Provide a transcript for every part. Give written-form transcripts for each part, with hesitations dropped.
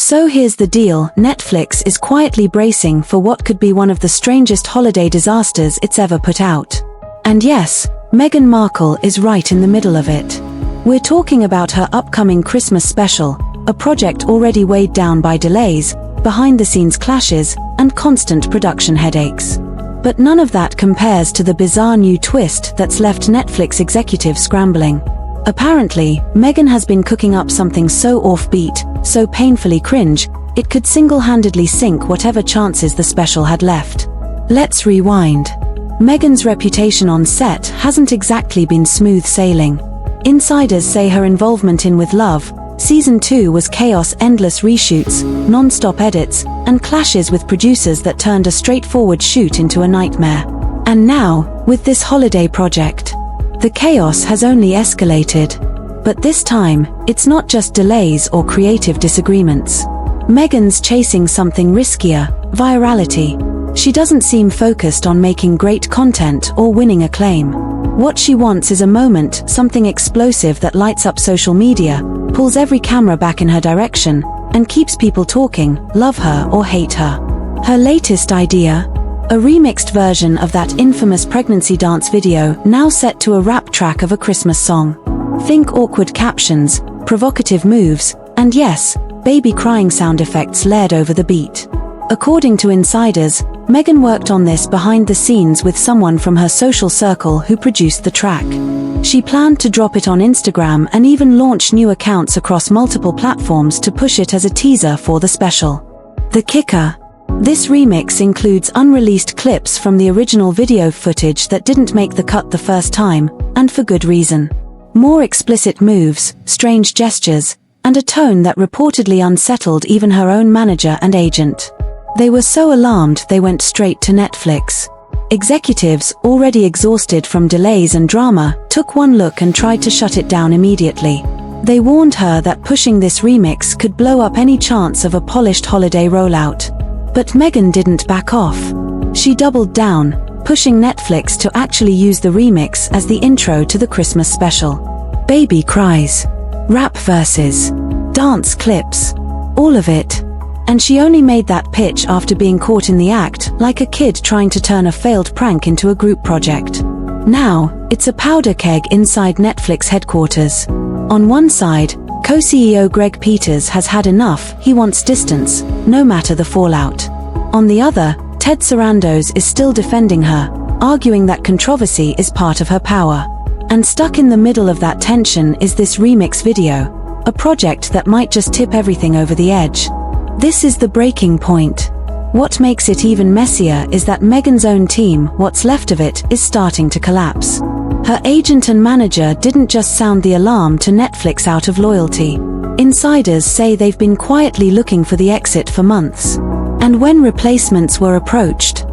So here's the deal, Netflix is quietly bracing for what could be one of the strangest holiday disasters it's ever put out. And yes, Meghan Markle is right in the middle of it. We're talking about her upcoming Christmas special, a project already weighed down by delays, behind-the-scenes clashes, and constant production headaches. But none of that compares to the bizarre new twist that's left Netflix executives scrambling. Apparently, Meghan has been cooking up something so offbeat, so painfully cringe, it could single-handedly sink whatever chances the special had left. Let's rewind. Meghan's reputation on set hasn't exactly been smooth sailing. Insiders say her involvement in With Love, Season 2 was chaos, endless reshoots, non-stop edits, and clashes with producers that turned a straightforward shoot into a nightmare. And now, with this holiday project, the chaos has only escalated. But this time, it's not just delays or creative disagreements. Meghan's chasing something riskier, virality. She doesn't seem focused on making great content or winning acclaim. What she wants is a moment, something explosive that lights up social media, pulls every camera back in her direction, and keeps people talking, love her or hate her. Her latest idea? A remixed version of that infamous pregnancy dance video, now set to a rap track of a Christmas song. Think awkward captions, provocative moves, and yes, baby crying sound effects layered over the beat. According to insiders, Meghan worked on this behind the scenes with someone from her social circle who produced the track. She planned to drop it on Instagram and even launch new accounts across multiple platforms to push it as a teaser for the special. The kicker? This remix includes unreleased clips from the original video footage that didn't make the cut the first time, and for good reason. More explicit moves, strange gestures, and a tone that reportedly unsettled even her own manager and agent. They were so alarmed they went straight to Netflix. Executives, already exhausted from delays and drama, took one look and tried to shut it down immediately. They warned her that pushing this remix could blow up any chance of a polished holiday rollout. But Meghan didn't back off. She doubled down, pushing Netflix to actually use the remix as the intro to the Christmas special. Baby cries, rap verses, dance clips, all of it. And she only made that pitch after being caught in the act, like a kid trying to turn a failed prank into a group project. Now, it's a powder keg inside Netflix headquarters. On one side, co-CEO Greg Peters has had enough, he wants distance, no matter the fallout. On the other, Ted Sarandos is still defending her, arguing that controversy is part of her power. And stuck in the middle of that tension is this remix video, a project that might just tip everything over the edge. This is the breaking point. What makes it even messier is that Meghan's own team, what's left of it, is starting to collapse. Her agent and manager didn't just sound the alarm to Netflix out of loyalty. Insiders say they've been quietly looking for the exit for months. And when replacements were approached,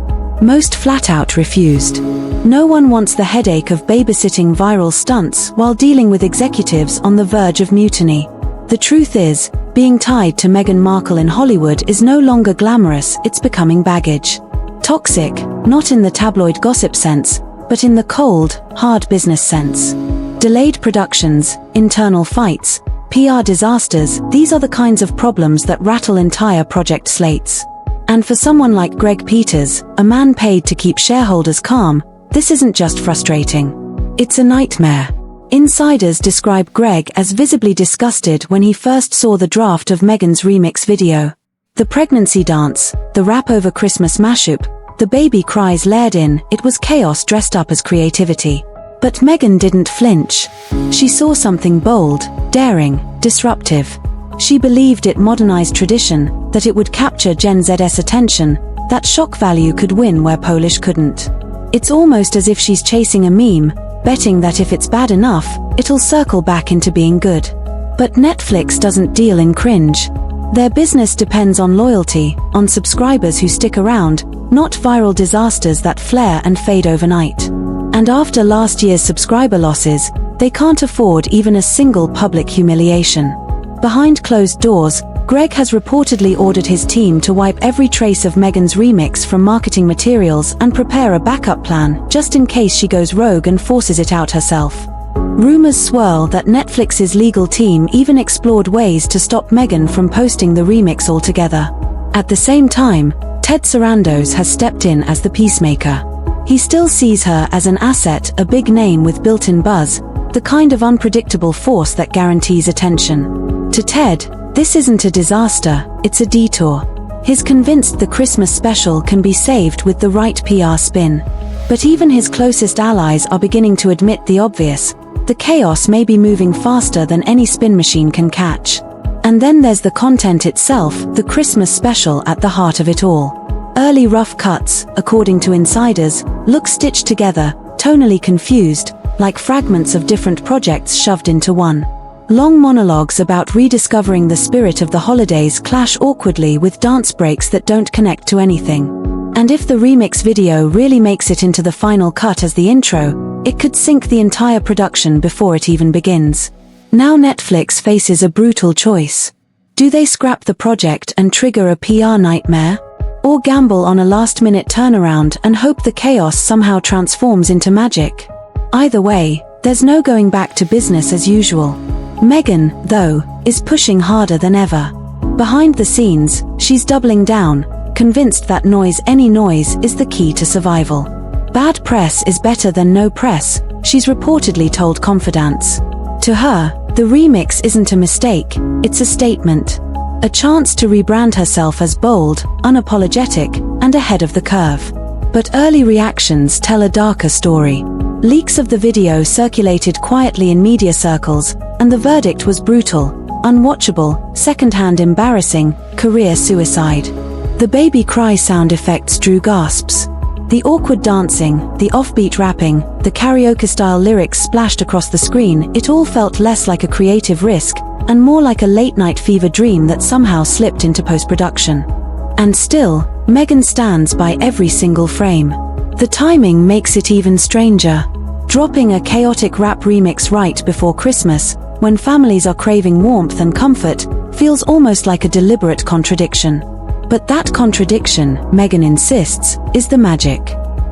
most flat out refused. No one wants the headache of babysitting viral stunts while dealing with executives on the verge of mutiny. The truth is, being tied to Meghan Markle in Hollywood is no longer glamorous, it's becoming baggage. Toxic, not in the tabloid gossip sense, but in the cold, hard business sense. Delayed productions, internal fights, PR disasters, these are the kinds of problems that rattle entire project slates. And for someone like Greg Peters, a man paid to keep shareholders calm, this isn't just frustrating. It's a nightmare. Insiders describe Greg as visibly disgusted when he first saw the draft of Meghan's remix video. The pregnancy dance, the rap over Christmas mashup, the baby cries layered in, it was chaos dressed up as creativity. But Meghan didn't flinch. She saw something bold, daring, disruptive. She believed it modernized tradition, that it would capture Gen Z's attention, that shock value could win where Polish couldn't. It's almost as if she's chasing a meme, betting that if it's bad enough, it'll circle back into being good. But Netflix doesn't deal in cringe. Their business depends on loyalty, on subscribers who stick around, not viral disasters that flare and fade overnight. And after last year's subscriber losses, they can't afford even a single public humiliation. Behind closed doors, Greg has reportedly ordered his team to wipe every trace of Meghan's remix from marketing materials and prepare a backup plan, just in case she goes rogue and forces it out herself. Rumors swirl that Netflix's legal team even explored ways to stop Meghan from posting the remix altogether. At the same time, Ted Sarandos has stepped in as the peacemaker. He still sees her as an asset, a big name with built-in buzz, the kind of unpredictable force that guarantees attention. To Ted, this isn't a disaster, it's a detour. He's convinced the Christmas special can be saved with the right PR spin. But even his closest allies are beginning to admit the obvious. The chaos may be moving faster than any spin machine can catch. And then there's the content itself, the Christmas special at the heart of it all. Early rough cuts, according to insiders, look stitched together, tonally confused, like fragments of different projects shoved into one. Long monologues about rediscovering the spirit of the holidays clash awkwardly with dance breaks that don't connect to anything. And if the remix video really makes it into the final cut as the intro, it could sink the entire production before it even begins. Now Netflix faces a brutal choice. Do they scrap the project and trigger a PR nightmare? Or gamble on a last-minute turnaround and hope the chaos somehow transforms into magic? Either way, there's no going back to business as usual. Meghan, though, is pushing harder than ever. Behind the scenes, she's doubling down, convinced that any noise is the key to survival. Bad press is better than no press, she's reportedly told Confidants. To her, the remix isn't a mistake, it's a statement. A chance to rebrand herself as bold, unapologetic, and ahead of the curve. But early reactions tell a darker story. Leaks of the video circulated quietly in media circles, and the verdict was brutal, unwatchable, secondhand embarrassing, career suicide. The baby cry sound effects drew gasps. The awkward dancing, the offbeat rapping, the karaoke-style lyrics splashed across the screen, it all felt less like a creative risk, and more like a late-night fever dream that somehow slipped into post-production. And still, Meghan stands by every single frame. The timing makes it even stranger. Dropping a chaotic rap remix right before Christmas, when families are craving warmth and comfort, feels almost like a deliberate contradiction. But that contradiction, Meghan insists, is the magic.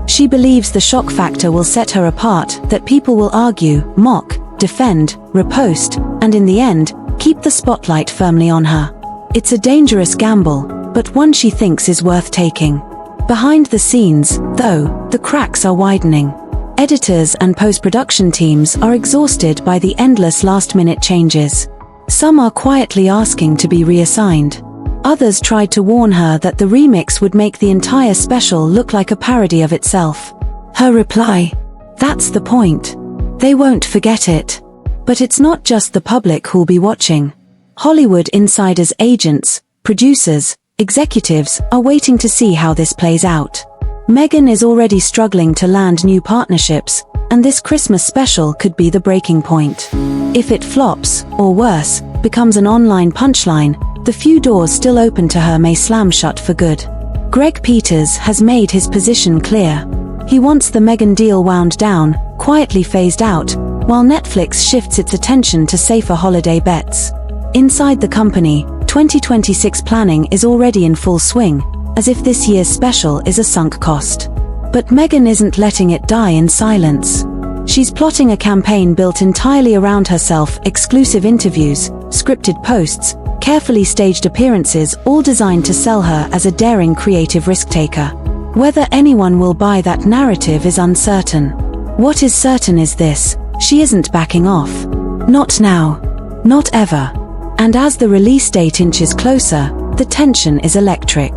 She believes the shock factor will set her apart, that people will argue, mock, defend, repost, and in the end, keep the spotlight firmly on her. It's a dangerous gamble, but one she thinks is worth taking. Behind the scenes, though, the cracks are widening. Editors and post-production teams are exhausted by the endless last-minute changes. Some are quietly asking to be reassigned. Others tried to warn her that the remix would make the entire special look like a parody of itself. Her reply: "That's the point. They won't forget it." But it's not just the public who'll be watching. Hollywood insiders, agents, producers, executives are waiting to see how this plays out. Meghan is already struggling to land new partnerships, and this Christmas special could be the breaking point. If it flops, or worse, becomes an online punchline, the few doors still open to her may slam shut for good. Greg Peters has made his position clear. He wants the Meghan deal wound down, quietly phased out, while Netflix shifts its attention to safer holiday bets. Inside the company, 2026 planning is already in full swing, as if this year's special is a sunk cost. But Meghan isn't letting it die in silence. She's plotting a campaign built entirely around herself: exclusive interviews, scripted posts, carefully staged appearances, all designed to sell her as a daring creative risk-taker. Whether anyone will buy that narrative is uncertain. What is certain is this: she isn't backing off. Not now. Not ever. And as the release date inches closer, the tension is electric.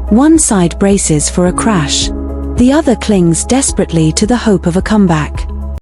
One side braces for a crash. The other clings desperately to the hope of a comeback.